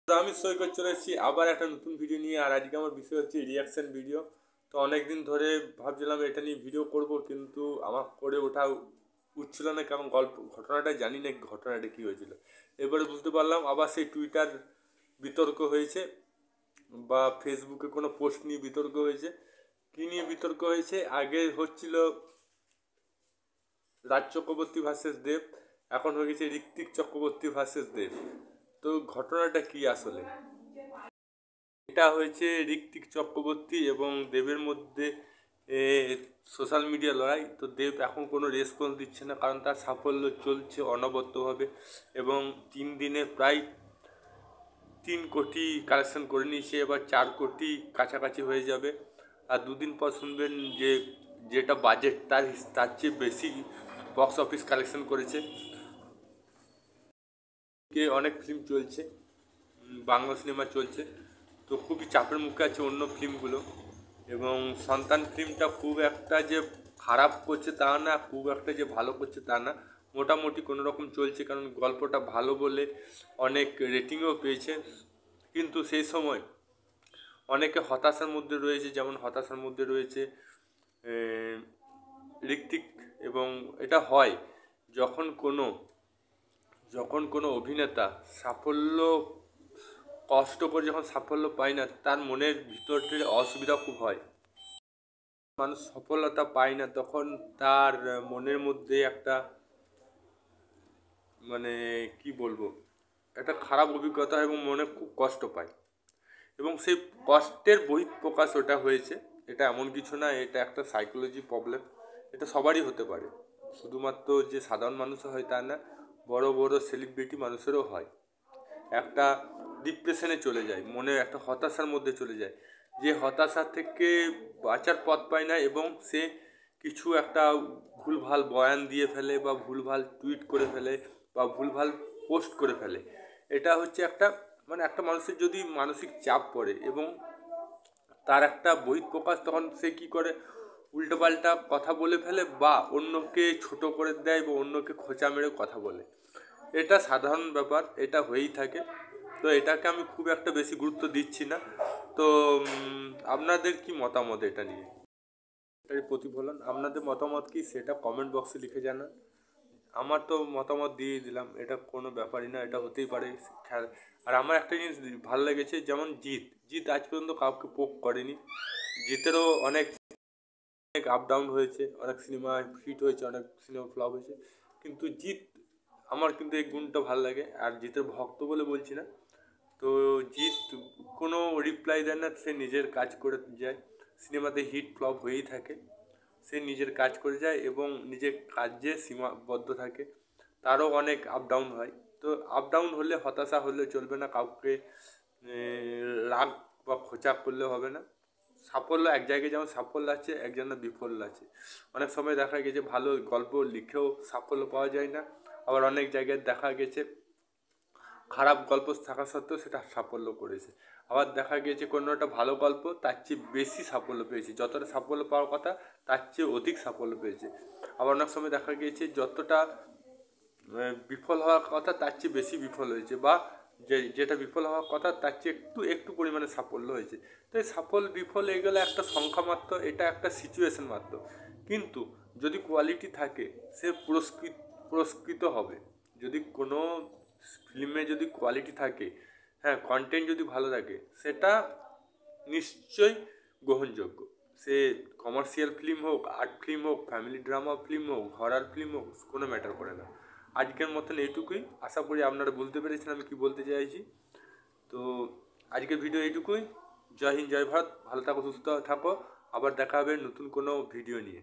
তো আমি সৈকত চলে এসেছি আবার একটা নতুন ভিডিও নিয়ে। আর আজকে আমার বিষয় হচ্ছে রিয়াকশন ভিডিও। তো অনেক দিন ধরে ভাবছিলাম এটা নিয়ে ভিডিও করব, কিন্তু আমার করে ওঠা উঠছিল না, কারণ ঘটনাটা জানি না ঘটনাটা কী হয়েছিল। এবারে বুঝতে পারলাম আবার সেই টুইটার বিতর্ক হয়েছে বা ফেসবুকে কোনো পোস্ট নিয়ে বিতর্ক হয়েছে। কী নিয়ে বিতর্ক হয়েছে? আগে হচ্ছিল রাজ চক্রবর্তী ভার্সেস দেব, এখন হয়ে গেছে ঋত্বিক চক্রবর্তী ভার্সেস দেব। তো ঘটনাটা কি আসলে? এটা হয়েছে ঋত্বিক চক্রবর্তী এবং দেবের মধ্যে সোশ্যাল মিডিয়া লড়াই। তো দেব এখন কোনো রেসপন্স দিচ্ছে না, কারণ তার সাফল্য চলছে অনবদ্যভাবে এবং 3 দিনে প্রায় 3 কোটি কালেকশন করে নিয়েছে, এবার 4 কোটি কাছাকাছি হয়ে যাবে। আর 2 দিন পর শুনবেন যে যেটা বাজেট তার চেয়ে বেশি বক্স অফিস কালেকশন করেছে। অনেক ফিল্ম চলছে, বাংলা সিনেমা চলছে, তো খুবই চাপের মুখে আছে অন্য ফিল্মগুলো। এবং সন্তান ফিল্মটা খুব একটা যে খারাপ করছে তা না, খুব একটা যে ভালো করছে তা না, মোটামুটি কোনো রকম চলছে, কারণ গল্পটা ভালো বলে অনেক রেটিংও পেয়েছে। কিন্তু সেই সময় অনেকে হতাশার মধ্যে রয়েছে, যেমন হতাশার মধ্যে রয়েছে ঋত্বিক। এবং এটা হয় যখন কোনো অভিনেতা সাফল্য কষ্ট করে যখন সাফল্য পায় না, তার মনের ভিতরে অসুবিধা খুব হয়। মানুষ সফলতা পায় না, তখন তার মনের মধ্যে একটা মানে কি বলবো, একটা খারাপ অভিজ্ঞতা এবং মনে খুব কষ্ট পায়। এবং সেই কষ্টের বহিঃপ্রকাশ ওটা হয়েছে। এটা এমন কিছু না, এটা একটা সাইকোলজি প্রবলেম। এটা সবারই হতে পারে, শুধুমাত্র যে সাধারণ মানুষের হয় তা না, বড় বড় সেলিব্রিটি মানুষেরও হয়। একটা ডিপ্রেশনে চলে যায়, মনে একটা হতাশার মধ্যে চলে যায়, যে হতাশা থেকে বাঁচার পথ পায় না এবং সে কিছু একটা ভুলভাল বয়ান দিয়ে ফেলে বা ভুলভাল টুইট করে ফেলে বা ভুলভাল পোস্ট করে ফেলে। এটা হচ্ছে একটা একটা মানুষের যদি মানসিক চাপ পড়ে এবং তার একটা বহিঃপ্রকাশ, তখন সে কী করে, উল্টোপাল্টা কথা বলে ফেলে বা অন্যকে ছোট করে দেয় বা অন্যকে খোঁচা মেরে কথা বলে। এটা সাধারণ ব্যাপার, এটা হয়েই থাকে। তো এটাকে আমি খুব একটা বেশি গুরুত্ব দিচ্ছি না। তো আপনাদের কি মতামত এটা নিয়ে? এটার প্রতিফলন আপনাদের মতামত কি সেটা কমেন্ট বক্সে লিখে জানান। আমার তো মতামত দিয়ে দিলাম, এটা কোনো ব্যাপারই না, এটা হতেই পারে খেলা। আর আমার একটা জিনিস ভালো লেগেছে, যেমন জিৎ আজ পর্যন্ত কাউকে পোক করেনি। জিতেরও অনেক অনেক আপ ডাউন হয়েছে, অনেক সিনেমা হিট হয়েছে, অনেক সিনেমা ফ্লপ হয়েছে, কিন্তু আমার কিন্তু এই গুণটা ভালো লাগে। আর জিতের ভক্ত বলে বলছি না, তো জিৎ কোনো রিপ্লাই দেয় না, সে নিজের কাজ করে যায়। সিনেমাতে হিট ফ্লপ হয়েই থাকে, সে নিজের কাজ করে যায় এবং নিজের কাজে সীমাবদ্ধ থাকে। তারও অনেক আপ ডাউন হয়। তো আপ ডাউন হলে হতাশা হলে চলবে না, কাউকে রাগ বা খোঁচা করলে হবে না। সাফল্য এক জায়গায় যেমন সাফল্য আছে, একজনের বিফল্য আছে। অনেক সময় দেখা গেছে ভালো গল্প লিখেও সাফল্য পাওয়া যায় না, আবার অনেক জায়গায় দেখা গেছে খারাপ গল্প থাকা সত্ত্বেও সেটা সাফল্য করেছে। আবার দেখা গিয়েছে কোনো একটা ভালো গল্প তার চেয়ে বেশি সাফল্য পেয়েছে, যতটা সাফল্য পাওয়ার কথা তার চেয়ে অধিক সাফল্য পেয়েছে। আবার অনেক সময় দেখা গিয়েছে যতটা বিফল হওয়ার কথা তার চেয়ে বেশি বিফল হয়েছে, বা যেটা বিফল হওয়ার কথা তার চেয়ে একটু একটু পরিমাণে সাফল্য হয়েছে। তো এই সাফল্য বিফল এগুলো একটা সংখ্যা মাত্র, এটা একটা সিচুয়েশন মাত্র। কিন্তু যদি কোয়ালিটি থাকে সে পুরস্কৃত হবে। যদি কোনো ফিল্মে যদি কোয়ালিটি থাকে, হ্যাঁ, কন্টেন্ট যদি ভালো থাকে, সেটা নিশ্চয়ই গ্রহণযোগ্য। সে কমার্শিয়াল ফিল্ম হোক, আর্ট ফিল্ম হোক, ফ্যামিলি ড্রামা ফিল্ম হোক, হরার ফিল্ম হোক, কোনো ম্যাটার করে না। আজকের মতন এইটুকুই, আশা করি আপনারা বুঝতে পেরেছেন আমি কী বলতে চাইছি। তো আজকের ভিডিও এইটুকুই। জয় হিন্দ, জয় ভারত, ভালো থাকো, সুস্থ থাকো, আবার দেখা হবে নতুন কোনো ভিডিও নিয়ে।